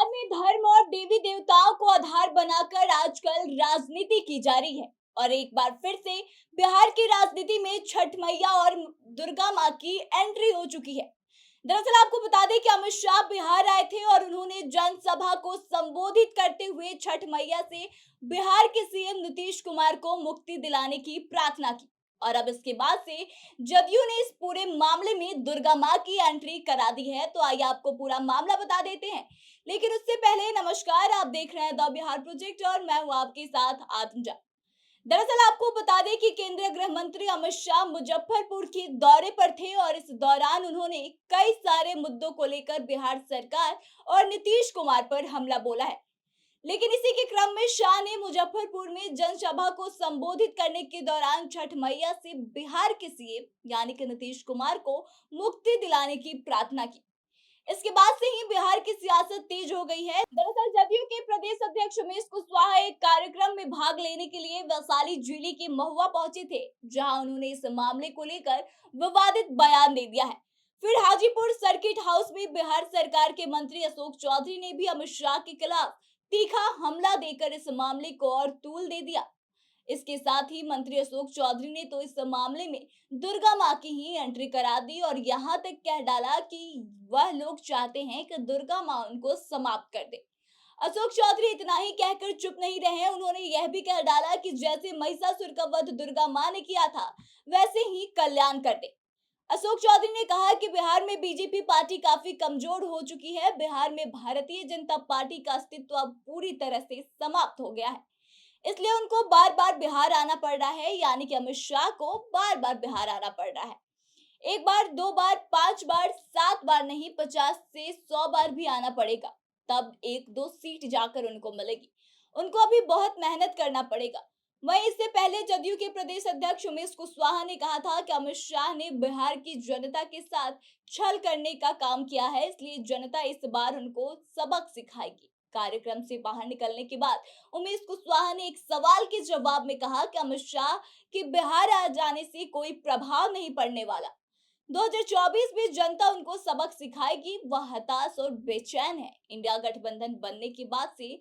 बिहार में धर्म और देवी देवताओं को आधार बनाकर आजकल राजनीति की जा रही है और एक बार फिर से बिहार की राजनीति में छठ मैया और दुर्गा माँ की एंट्री हो चुकी है। दरअसल आपको बता दें कि अमित शाह बिहार आए थे और उन्होंने जनसभा को संबोधित करते हुए छठ मैया से बिहार के सीएम नीतीश कुमार को मुक्ति दिलाने की प्रार्थना की। और अब इसके बाद से जदयू ने इस पूरे मामले में दुर्गा माँ की एंट्री करा दी है। तो आइए आपको पूरा मामला बता देते हैं, लेकिन उससे पहले नमस्कार, आप देख रहे हैं द बिहार प्रोजेक्ट और मैं हूं आपके साथ आत्मजा। दरअसल आपको बता दें कि केंद्रीय गृह मंत्री अमित शाह मुजफ्फरपुर के दौरे पर थे और इस दौरान उन्होंने कई सारे मुद्दों को लेकर बिहार सरकार और नीतीश कुमार पर हमला बोला है। लेकिन इसी के क्रम में शाह ने मुजफ्फरपुर में जनसभा को संबोधित करने के दौरान छठ मैया से बिहार के सीएम यानी कि नीतीश कुमार को मुक्ति दिलाने की प्रार्थना की। इसके बाद से ही बिहार की सियासत तेज हो गई है। दरअसल जदयू के प्रदेश अध्यक्ष उमेश कुशवाहा एक कार्यक्रम में भाग लेने के लिए वैशाली जिले के महुआ पहुंचे थे, जहां उन्होंने इस मामले को लेकर विवादित बयान दे दिया है। फिर हाजीपुर सर्किट हाउस में बिहार सरकार के मंत्री अशोक चौधरी ने भी अमित शाह के खिलाफ तीखा हमला देकर इस मामले को और तूल दे दिया। इसके साथ ही मंत्री अशोक चौधरी ने तो इस मामले में दुर्गा माँ की ही एंट्री करा दी और यहाँ तक कह डाला कि वह लोग चाहते हैं कि दुर्गा माँ उनको समाप्त कर दे। अशोक चौधरी इतना ही कहकर चुप नहीं रहे, उन्होंने यह भी कह डाला कि जैसे महिषासुर का वध दुर्गा माँ ने किया था, वैसे ही कल्याण कर दे। अशोक चौधरी ने कहा कि बिहार में बीजेपी पार्टी काफी कमजोर हो चुकी है। बिहार में भारतीय जनता पार्टी का अस्तित्व अब पूरी तरह से समाप्त हो गया है, इसलिए उनको बार बार बिहार आना पड़ रहा है, यानी कि अमित शाह को बार बार बिहार आना पड़ रहा है। एक बार, दो बार, 5 बार, 7 बार नहीं, 50 से 100 बार भी आना पड़ेगा, तब एक दो सीट जाकर उनको मिलेगी। उनको अभी बहुत मेहनत करना पड़ेगा। वहीं इससे पहले जदयू के प्रदेश अध्यक्ष उमेश कुशवाहा ने कहा था कि अमित शाह ने बिहार की जनता के साथ छल करने का काम किया है, इसलिए जनता इस बार उनको सबक सिखाएगी। कार्यक्रम से बाहर निकलने के बाद उमेश कुशवाहा ने एक सवाल के जवाब में कहा कि अमित शाह के बिहार आ जाने से कोई प्रभाव नहीं पड़ने वाला। 2024 में जनता उनको सबक सिखाएगी। वह हताश और बेचैन है। इंडिया गठबंधन बनने के बाद से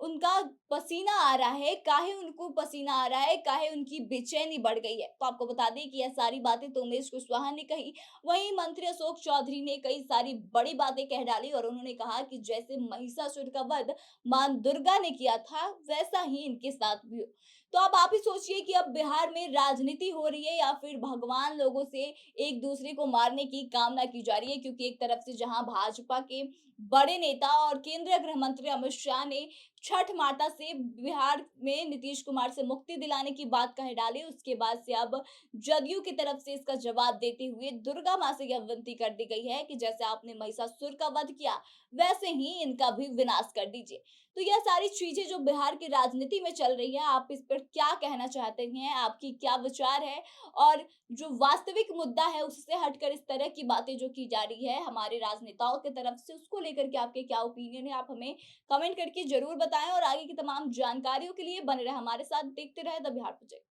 उनका पसीना आ रहा है, काहे उनको पसीना आ रहा है, काहे उनकी बेचैनी बढ़ गई है। तो आपको बता दें कि यह सारी बातें तो उमेश कुशवाहा ने कही। वहीं मंत्री अशोक चौधरी ने कई सारी बड़ी बातें कह डाली और उन्होंने कहा कि जैसे महिषासुर का वध मां दुर्गा ने किया था, वैसा ही इनके साथ भी हो। तो अब आप ही सोचिए कि अब बिहार में राजनीति हो रही है या फिर भगवान लोगों से एक दूसरे को मारने की कामना की जा रही है, क्योंकि एक तरफ से जहां भाजपा के बड़े नेता और केंद्रीय गृह मंत्री अमित शाह ने छठ माता से बिहार में नीतीश कुमार से मुक्ति दिलाने की बात कह डाली, उसके बाद से अब जदयू की तरफ से इसका जवाब देते हुए दुर्गा माँ से यह विनती कर दी गई है कि जैसे आपने महिषासुर का वध किया, वैसे ही इनका भी विनाश कर दीजिए। तो यह सारी चीजें जो बिहार की राजनीति में चल रही है, आप इस पर क्या कहना चाहते हैं, आपकी क्या विचार है? और जो वास्तविक मुद्दा है उससे हटकर इस तरह की बातें जो की जा रही है हमारे राजनेताओं की तरफ से, उसको लेकर के आपके क्या ओपिनियन है, आप हमें कमेंट करके जरूर बताएं। और आगे की तमाम जानकारियों के लिए बने रहे हमारे साथ, देखते रहे द बिहार प्रोजेक्ट।